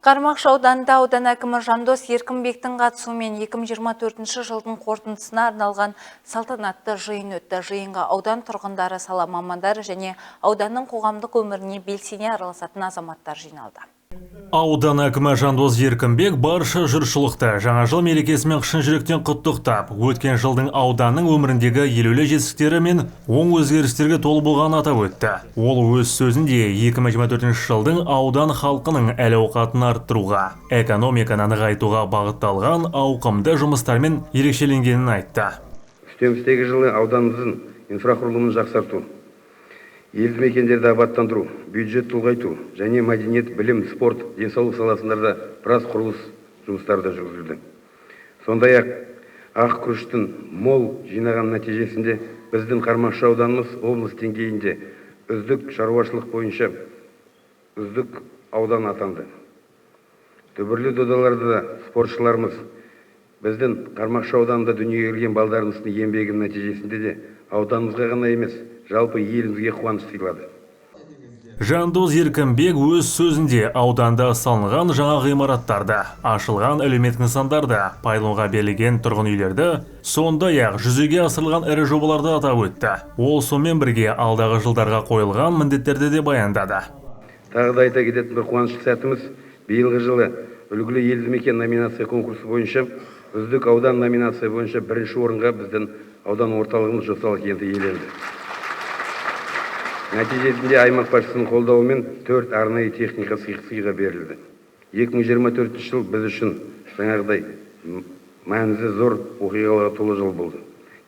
Қармақшы ауданында аудан әкімі Жандос Еркінбектің қатысуымен 2024 жылдың қорытындысына арналған салтанатты жиын өтті. Жиынға аудан тұрғындары, сала мамандары және ауданның қоғамдық өміріне белсене араласатын азаматтар жиналды. Аудан әкімі Жандос Еркінбек барша жұртшылықты жаңа жыл мерекесімен шын жүректен құттықтап, өткен жылдың ауданның өміріндегі елеулі жетістіктері мен оң өзгерістерге толы болғанын атап өтті. Ол өз сөзінде 2024 жылдың аудан халқының әл-ауқатын арттыруға, экономиканы нығайтуға бағытталған ауқымды жұмыстармен ерекшеленгенін айтты. Үстемістегі жылы ауданымыздың инфрақұрылымын жақсарту, елді мекендерді абаттандыру, бюджет ұлғайту және мәдениет, білім, спорт, денсаулық саласында біраз құрылыс жұмыстары да жүргізілді. Сондай-ақ ақ күріштің мол жинаған нәтижесінде біздің Қармақшы ауданымыз облыс деңгейінде үздік шаруашылық бойынша үздік аудан атанды. Дүбірлі додаларда спортшыларымыз біздің Қармақшы ауданында дүниеге келген балдарымыздың еңбегінің нәтижесінде де ауданымызға ғана емес, жалпы елімізге қуаныш сыйлады. Жандос Еркінбек өз сөзінде ауданда салынған жаңа ғимараттарды, ашылған әлеуметтік нысандарды, пайдалануға берілген тұрғын үйлерді, сондай-ақ жүзеге асырылған ірі жобаларды атап өтті. Ол сонымен бірге алдағы жылдарға қойылған міндеттерді де баяндады. Тағы да айта кететін бір қуаныштық сәтіміз, биылғы жылы үлгілі елді мекен номинация конкурсы бойынша үздік аудан номинация бойынша бірінші орынға біздің аудан орталығымыз Жосалы кенті иеленді. Нәтижесінде аймақ басшысының қолдауымен 4 арнайы техника сыйға берілді. 2024 жыл біз үшін жаңағыдай маңызы зор оқиғаларға толы жыл болды.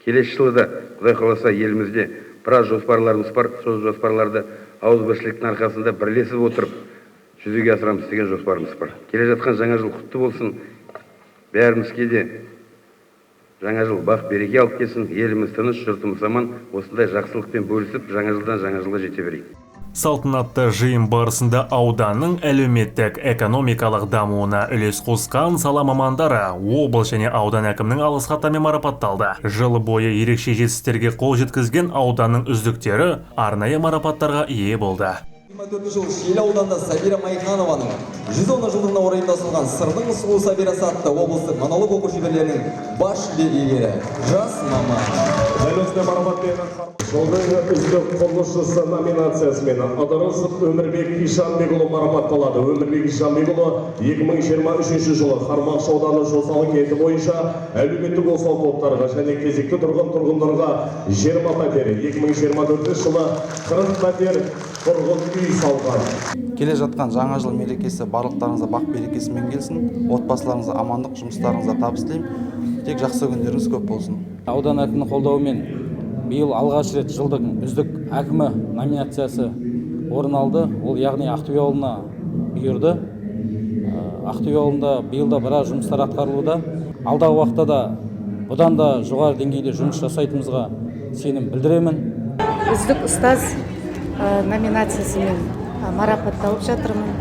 Келесі жылы да Құдай қаласа елімізде біраз жоспарларымыз бар, сол жоспарларды ауызбіршіліктің арқасында бірлесіп отырып жүзеге асырамыз деген жоспарымыз бар. Келе жатқан жаңа жыл құтты болсын. Бәрімізге де жаңа жыл бақ береке алып келсін, еліміз тыныш, жұртымыз аман, осындай жақсылықпен бөлісіп, жаңа жылдан жаңа жылға жете берейік. Салтанатты жиын барысында ауданның әлеуметтік экономикалық дамуына үлес қосқан сала мамандары облыс және аудан әкімінің алғыс хаттарымен марапатталды. Жыл бойы ерекше жетістіктерге қол жеткізген ауданның үздіктері арнайы марапаттарға ие болды. 24 жыл Шиелі ауданында Сабира Майханованың 110 жылдығына орай ұйымдастырылған Сырдың сұлу Сабирасы атты облыстық монолог оқу шеберлерінің бас жүлде иегері жас маман. Жылдың үздік құрылысшысы номинациясымен Ыдырысов Өмірбек Ишанбекұлы марапатталады. Өмірбек Ишанбекұлы 2023 жылы Қармақшы ауданы Жосалы кенті бойынша әлеуметтік осал топтарға және кезекті тұрғындарға 20 пәтер, 2024 жылы 40 пәтер тұрғын үй салған. Келе жатқан жаңа жыл мерекесі барлықтарыңызға бақ берекесімен келсін. Отбасыларыңызға амандық, жұмыстарыңызға табыс тілеймін. Тек жақсы күндеріңіз көп болсын. Аудан әкімінің қолдауымен биыл алғаш рет жылдың үздік әкімі номинациясы орын алды. Ол яғни Ақтөбе ауылына бұйырды. Ақтөбе ауылында биылда біраз жұмыстар атқарылуда. Алдағы уақытта да бұдан да жоғары деңгейде жұмыс жасайтынымызға сенім білдіремін. Үздік ұстаз номинациясымен марапатталып жатырмын.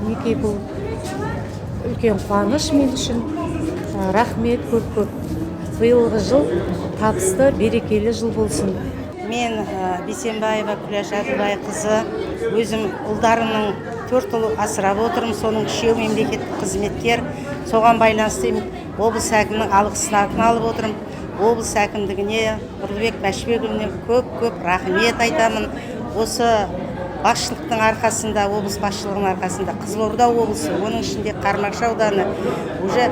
Неке бұл үлкен қуаныш мен үшін. Рахмет көп-көп. Биылғы жыл табысты, берекелі жыл болсын. Мен Бейсенбаева Күләш Әділбайқызы, өзім ұлдарымның 4 ұл асырап отырмын, соның 3-еу мемлекеттік қызметкер. Соған байланысты облыс әкімінің алғысатын алып отырмын. Облыс әкімдігіне, Нұрлыбек Бәшбекұлына көп рахмет айтамын. Осы басшылықтың арқасында, облыс басшылығының арқасында Қызылорда облысы, оның ішінде Қармақшы ауданы уже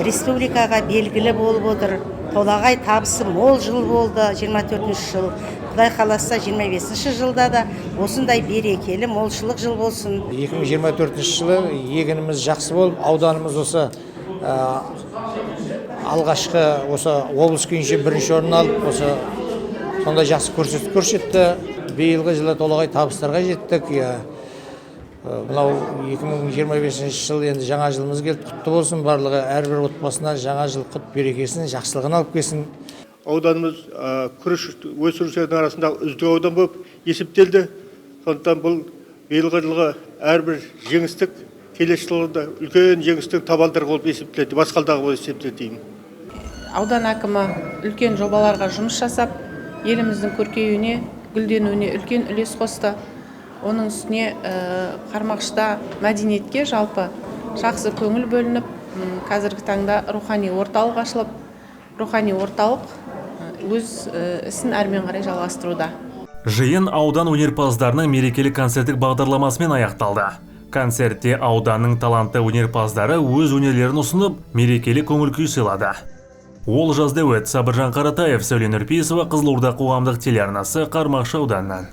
республикаға белгілі болып отыр. Толағай табысы мол жыл болды, 24 жыл. Құдай қаласа 25 жылда да осындай берекелі молшылық жыл болсын. 2024 жылы егініміз жақсы болып, ауданымыз осы алғашқы осы облыс күйінше бірінші орын алып, осы сондай жақсы көрсетті. Биылғы жылы толағай табыстарға жеттік. Мынау 2025 жыл енді жаңа жылымыз келді, құтты болсын. Барлығы әрбір отбасына жаңа жыл құт берекесін, жақсылығын алып келсін. Ауданымыз күріш өсірушілердің арасында үздік аудан болып есептелді. Сондықтан бұл биылғы жылғы әрбір жеңістік келесі жылда үлкен жеңістің табалдыры болып есептеледі, басқалдағы болып есептеледі. Аудан әкімі үлкен жобаларға жұмыс жасап, еліміздің көркеюіне, гүлденуіне үлкен үлес қосты. Оның үстіне Қармақшыда мәдениетке жалпы жақсы көңіл бөлініп, қазіргі таңда рухани орталық ашылып, рухани орталық өз ісін әрмен қарай жалғастыруда. Жиын аудан өнерпаздарының мерекелік концерттік бағдарламасымен аяқталды. Концертте ауданның талантты өнерпаздары өз өнерлерін ұсынып, мерекелік көңіл күй сыйлады. Ол жазда өт Сабыржан Қаратаев, Сәуле Нұрпейісова, Қызылорда қоғамдық телеарнасы, Қармақшы ауданынан.